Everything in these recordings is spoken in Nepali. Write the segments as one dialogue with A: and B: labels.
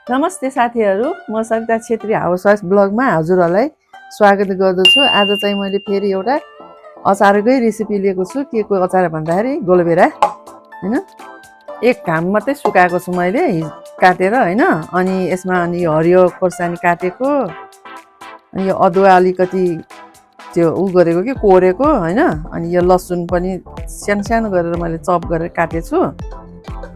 A: नमस्ते साथीहरू, म सरिता छेत्री हाउसवाइफ ब्लगमा हजुरहरूलाई स्वागत गर्दछु। आज चाहिँ मैले फेरि एउटा अचारकै रेसिपी लिएको छु। के को अचार भन्दाखेरि गोलभेरा हैन, एक घाम मात्रै सुकाएको छु मैले काटेर हैन। अनि यसमा अनि हरियो खोर्सानी काटेको, अनि यो अदुवा अलिकति त्यो गरेको कि कोरेको हैन। अनि यो लसुन पनि सानो सानो गरेर मैले चप गरेर काटेको छु।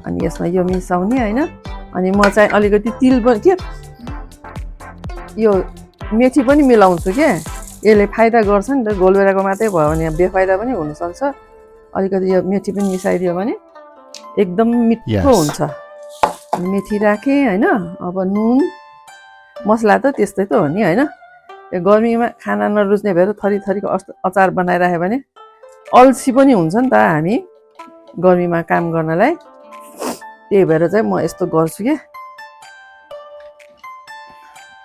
A: अनि यसमा यो मिसाउने हैन। अनि म चाहिँ अलिकति तिल पनि के यो मेथी पनि मिलाउँछु के, यसले फाइदा गर्छ नि त। गोलभेराको मात्रै भयो भने बेफाइदा पनि हुनसक्छ। अलिकति यो मेथी पनि मिसाइदियो भने एकदम मिठो हुन्छ। मेथी राखेँ हैन। अब नुन मसला त त्यस्तै त हो नि हैन। यो गर्मीमा खाना नरुच्ने भएर थरी थरीको अचार बनाइराख्यो भने अल्छी पनि हुन्छ नि त हामी गर्मीमा काम गर्नलाई। त्यही भएर चाहिँ म यस्तो गर्छु के।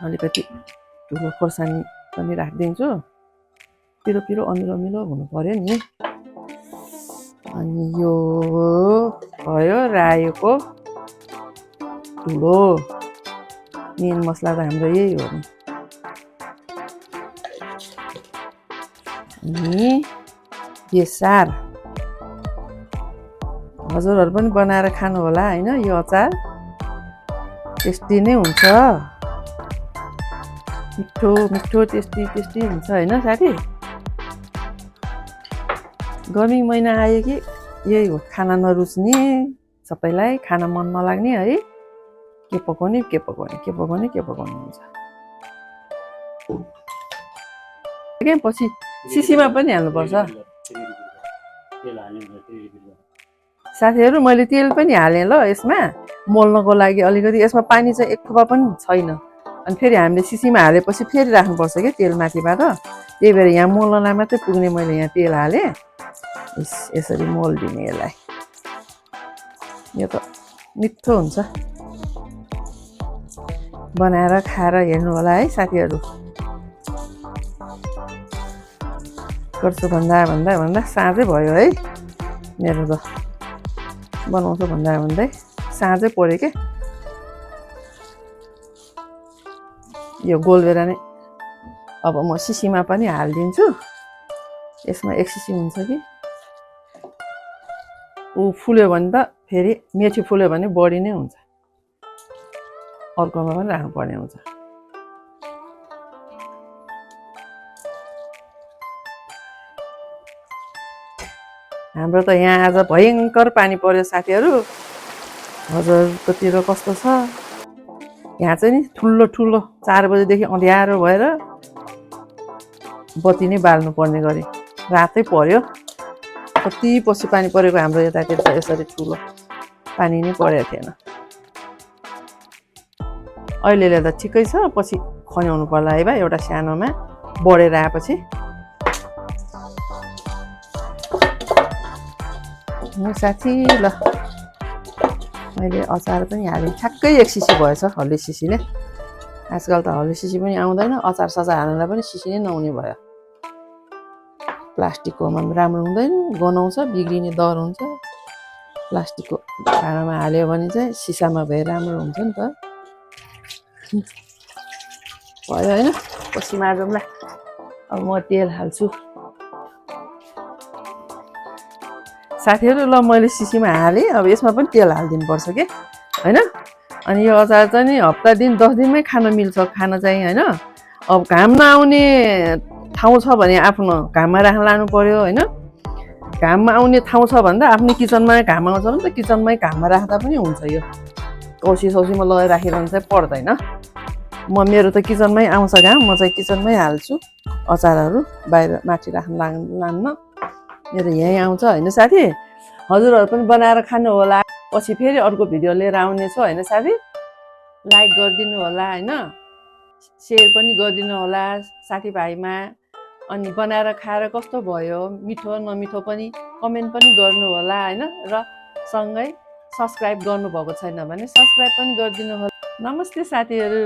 A: अलिकति ठुलो खोर्सानी पनि राखिदिन्छु, पिरो पिरो अमिलो अमिलो हुनु पर्यो नि। अनि यो भयो रायोको ठुलो, मेन मसला त हाम्रो यही हो नि। अनि बेसार हजुरहरू पनि बनाएर खानु होला हैन। यो अचार टेस्टी नै हुन्छ, मिठो मिठो टेस्टी टेस्टी हुन्छ हैन साथी। गर्मी महिना आयो कि यही हो, खाना नरुच्ने सबैलाई, खाना मन नलाग्ने है, के पकाउने के पकाउने के पकाउने के पकाउने हुन्छ। पछि सिसीमा पनि हाल्नुपर्छ साथीहरू। मैले तेल पनि हालेँ ल यसमा मोल्नको लागि अलिकति। यसमा पानी चाहिँ एक थोपा पनि छैन। अनि फेरि हामीले सिसीमा हालेपछि फेरि राख्नुपर्छ क्या तेल माथिबाट। त्यही भएर यहाँ मोल्नलाई मात्रै पुग्ने मैले यहाँ तेल हालेँ। यसरी मोल्दिने यसलाई। यो त मिठो हुन्छ, बनाएर खाएर हेर्नु होला है साथीहरू। गर्छु भन्दा भन्दा भन्दा साँझै भयो है मेरो त। बनाउँछु भन्दा भन्दै साँझै पऱ्यो के। यो गोलभेरा नै अब म सिसीमा पनि हालिदिन्छु। यसमा एक सिसी हुन्छ कि ऊ फुल्यो भने त फेरि मेथी फुल्यो भने बढी नै हुन्छ, अर्कोमा पनि राख्नुपर्ने हुन्छ। हाम्रो त यहाँ आज भयङ्कर पानी पर्यो साथीहरू। हजुरकोतिर कस्तो छ? यहाँ चाहिँ नि ठुलो ठुलो 4 बजेदेखि अँध्यारो भएर बत्ती नै बाल्नु पर्ने गरी रातै पर्यो। कति पछि पानी परेको हाम्रो यतातिर त यसरी ठुलो पानी नै परेको थिएन। अहिले त ठिकै छ, पछि खन्याउनु पर्ला है भाइ एउटा सानोमा बढेर आएपछि। साथी ल मैले अचार पनि हालेँ, ठ्याक्कै एक सिसी भएछ हल्दी सिसीले। आजकल त हल्दी सिसी पनि आउँदैन, अचार सचार हाल्दा पनि सिसी नै नहुने भयो। प्लास्टिककोमा राम्रो हुँदैन, गनाउँछ, बिग्रिने डर हुन्छ। प्लास्टिकको भाँडामा हाल्यो भने चाहिँ सिसामा भए राम्रो हुन्छ नि त। भयो होइन, पछि माजौँला। अब म तेल हाल्छु साथीहरू। ल मैले सिसीमा हालेँ, अब यसमा पनि तेल हालिदिनुपर्छ के हैन। अनि यो अचार चाहिँ नि हप्ता दिन 10 दिनमै खान मिल्छ, खान चाहिँ हैन। अब घाम नआउने ठाउँ छ भने आफ्नो घाममा राख्न लानु पर्यो हैन। घाममा आउने ठाउँ छ भन्दा आफ्नो किचनमा घाम आउँछ भने त किचनमै घाममा राख्दा पनि हुन्छ। यो औसी सौसीमा लगाएर राखिरहनु चाहिँ पर्दैन। मेरो त किचनमै आउँछ घाम, म चाहिँ किचनमै हाल्छु अचारहरू, बाहिर माथि राख्न लान्न। मेरो यहीँ आउँछ होइन साथी। हजुरहरू पनि बनाएर खानु होला। पछि फेरि अर्को भिडियो लिएर आउने छु होइन साथी। लाइक गरिदिनु होला होइन, सेयर पनि गरिदिनु होला साथीभाइमा। अनि बनाएर खाएर कस्तो भयो, मिठो नमिठो पनि कमेन्ट पनि गर्नु होला होइन। र सँगै सब्सक्राइब गर्नुभएको छैन भने सब्सक्राइब पनि गरिदिनु होला। नमस्ते साथीहरू।